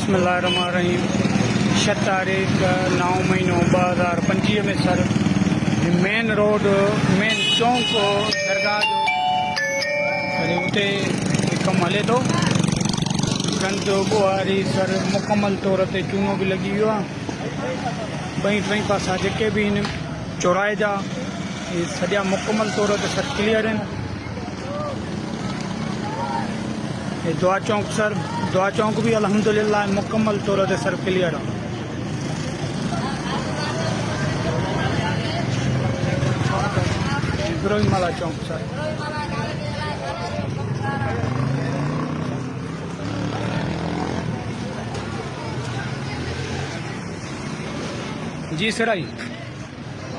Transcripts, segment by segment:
बिस्मिल्लाहिर्रहमानिर्रहीम 6 तारीख़ 9 महीनो 2025 में सर मेन रोड मेन चौक दरगाह जो वरी उते कमु हले थो। गंद ॿुहारी सर मुकमल तौर ते चूनो भी लगी वियो आहे। ॿई पासा जेके भी आहिनि चौराहे जा इहे सॼा मुकमल तौर ते सर क्लियर आहिनि। दुआ चौक भी अल्हम्दुलिल्लाह मुकम्मल तौर ते सर क्लियर है। इब्राहिमवाला चौक सर जी सर आई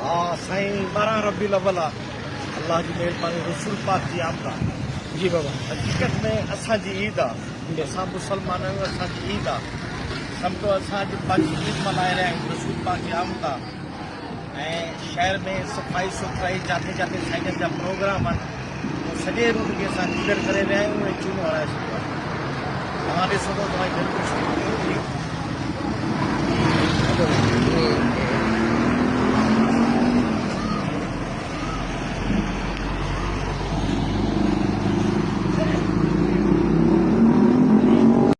हाँ साईं 12 रबीउल अव्वल अल्लाह की मेहरबानी रसूल पाक जी आमदा जी बाबा। हकीकत में असांजी ईद आहे, असां मुसलमान आहियूं, असांजी ईद आहे। सम्झो असां अॼु पंहिंजी ईद मल्हाए रहिया आहियूं रसूल पाक जी आमद आहे। ऐं शहर में सफ़ाई सुथराई जिते जिते साईं जा प्रोग्राम आहिनि सॼे रूट खे असां क्लियर करे रहिया आहियूं ऐं चूनो हणाए छॾियो आहे। तव्हां ॾिसो था तव्हांजी